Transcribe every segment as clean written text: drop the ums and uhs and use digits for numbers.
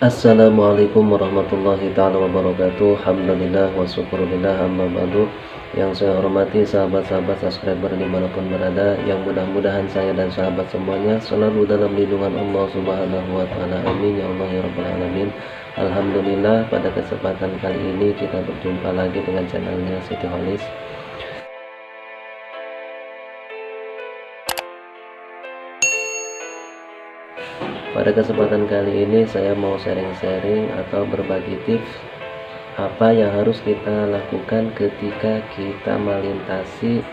Assalamualaikum warahmatullahi ta'ala wabarakatuh. Alhamdulillah wa syukurillah amma ba'du. Yang saya hormati sahabat-sahabat subscriber dimanapun berada, yang mudah-mudahan saya dan sahabat semuanya selalu dalam lindungan Allah subhanahu wa ta'ala. Amin ya Allah ya rabbal alamin. Alhamdulillah, pada kesempatan kali ini kita berjumpa lagi dengan channelnya Siti Holis. Pada kesempatan kali ini saya mau sharing-sharing atau berbagi tips apa yang harus kita lakukan ketika kita melintasi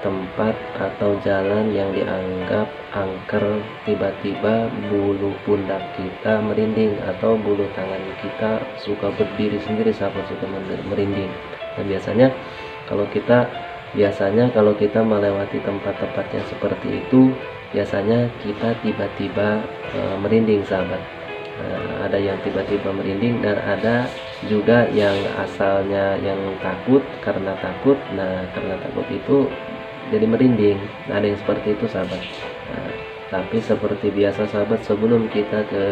tempat atau jalan yang dianggap angker, tiba-tiba bulu pundak kita merinding atau bulu tangan kita suka berdiri sendiri saat suka merinding. Nah, biasanya kalau kita melewati tempat-tempat yang seperti itu, biasanya kita tiba-tiba merinding sahabat. Ada yang tiba-tiba merinding dan ada juga yang asalnya yang takut, karena takut itu jadi merinding. Nah, ada yang seperti itu sahabat. Tapi seperti biasa sahabat, sebelum kita ke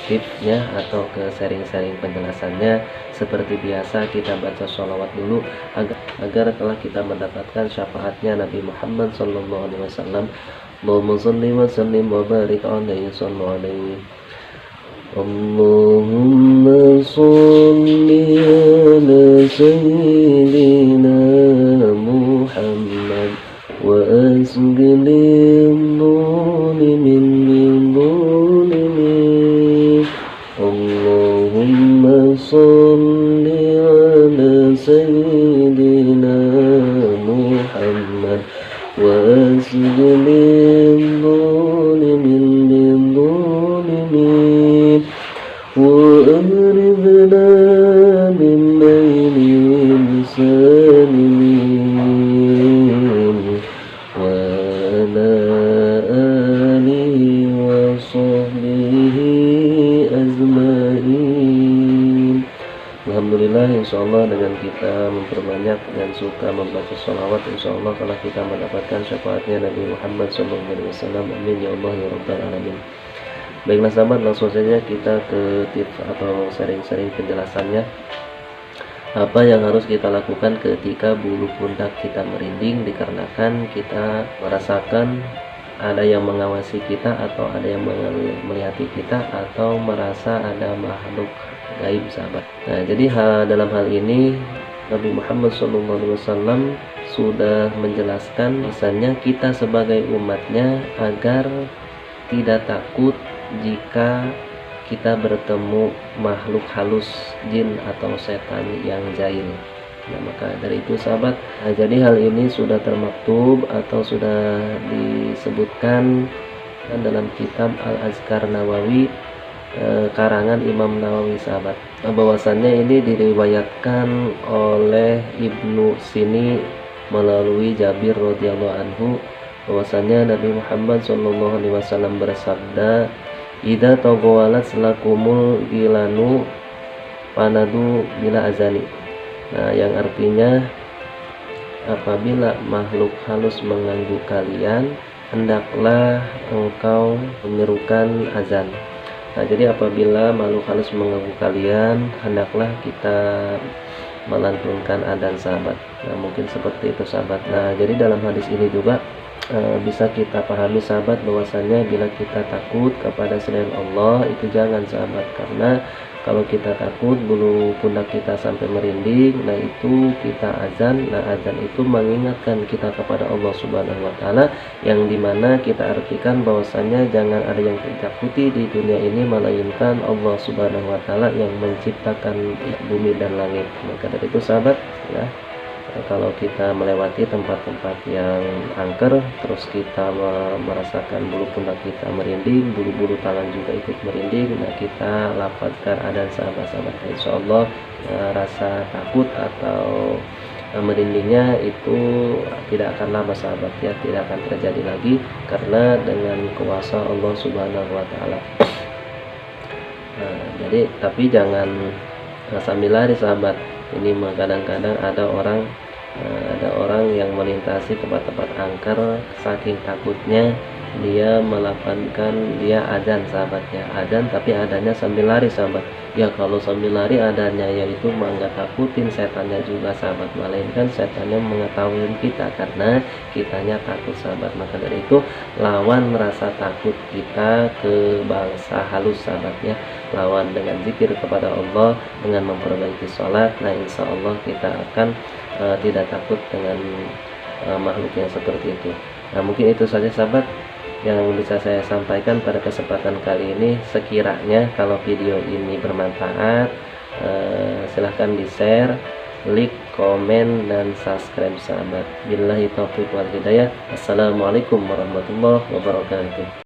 tipsnya atau ke sharing-sharing penjelasannya, seperti biasa kita baca sholawat dulu agar telah kita mendapatkan syafaatnya Nabi Muhammad SAW. Allahumma sholli wa sallim wa barik alaihi sallallahu. Allahumma sholli ala sayyidina Muhammad wa asghilil zalimin bil zalimin. Allahumma sholli ala sayyidina Muhammad wa asghilil zalimin bil zalimin wa aghribna min bainihim salimin wa ala alihi wa sahbihi ajma'in. Alhamdulillah, insyaallah dengan kita memperbanyak dan suka membaca sholawat, insyaallah telah kita mendapatkan syafaatnya Nabi Muhammad SAW. Amin ya Allah ya rabbal alamin. Baiklah sahabat, langsung saja kita ke tips atau sharing-sharing penjelasannya. Apa yang harus kita lakukan ketika bulu pundak kita merinding dikarenakan kita merasakan ada yang mengawasi kita, atau ada yang melihati kita, atau merasa ada makhluk gaib sahabat. Nah, jadi dalam hal ini Nabi Muhammad SAW sudah menjelaskan misalnya kita sebagai umatnya agar tidak takut jika kita bertemu makhluk halus, jin atau setan yang jahil. Nah, maka dari itu sahabat, jadi hal ini sudah termaktub atau sudah disebutkan dalam kitab Al-Azkar Nawawi, karangan Imam Nawawi sahabat. Bahwasannya ini diriwayatkan oleh Ibnu Sini melalui Jabir radhiyallahu anhu, bahwasannya Nabi Muhammad SAW bersabda, "Idza taghawalat lakumul gilanu panadu bila azani." Nah, yang artinya apabila makhluk halus mengganggu kalian, hendaklah engkau menyerukan azan. Nah, jadi apabila makhluk halus mengganggu kalian, hendaklah kita melantunkan adzan sahabat. Nah, mungkin seperti itu sahabat. Nah, jadi dalam hadis ini juga bisa kita pahami sahabat, bahwasannya bila kita takut kepada selain Allah itu jangan sahabat, karena kalau kita takut bulu pundak kita sampai merinding, nah itu kita azan. Nah, azan itu mengingatkan kita kepada Allah Subhanahu wa taala, yang dimana kita artikan bahwasannya jangan ada yang ditakuti di dunia ini melainkan Allah Subhanahu wa taala yang menciptakan bumi dan langit. Maka dari itu sahabat ya, kalau kita melewati tempat-tempat yang angker, terus kita merasakan bulu pundak kita merinding, bulu-bulu tangan juga ikut merinding, nah kita lafazkan adzan sahabat-sahabat, insyaallah rasa takut atau merindingnya itu tidak akan lama sahabat ya, tidak akan terjadi lagi, karena dengan kuasa Allah Subhanahu wa taala. Jadi tapi jangan sambil lari sahabat. Ini kadang-kadang ada orang yang melintasi tempat-tempat angker, saking takutnya dia melakukan, dia adzan sahabatnya, adzan tapi adanya sambil lari sahabat. Ya kalau sambil lari adanya yaitu nggak takutin setannya juga sahabat, melainkan setannya mengetahui kita karena kitanya takut sahabat. Maka dari itu lawan rasa takut kita ke bangsa halus sahabatnya, lawan dengan zikir kepada Allah, dengan memperbaiki sholat. Nah insya Allah kita akan tidak takut dengan makhluk yang seperti itu. Nah mungkin itu saja sahabat yang bisa saya sampaikan pada kesempatan kali ini. Sekiranya kalau video ini bermanfaat, silahkan di share, like, komen, dan subscribe sahabat. Billahi taufiq wal hidayah. Assalamualaikum warahmatullahi wabarakatuh.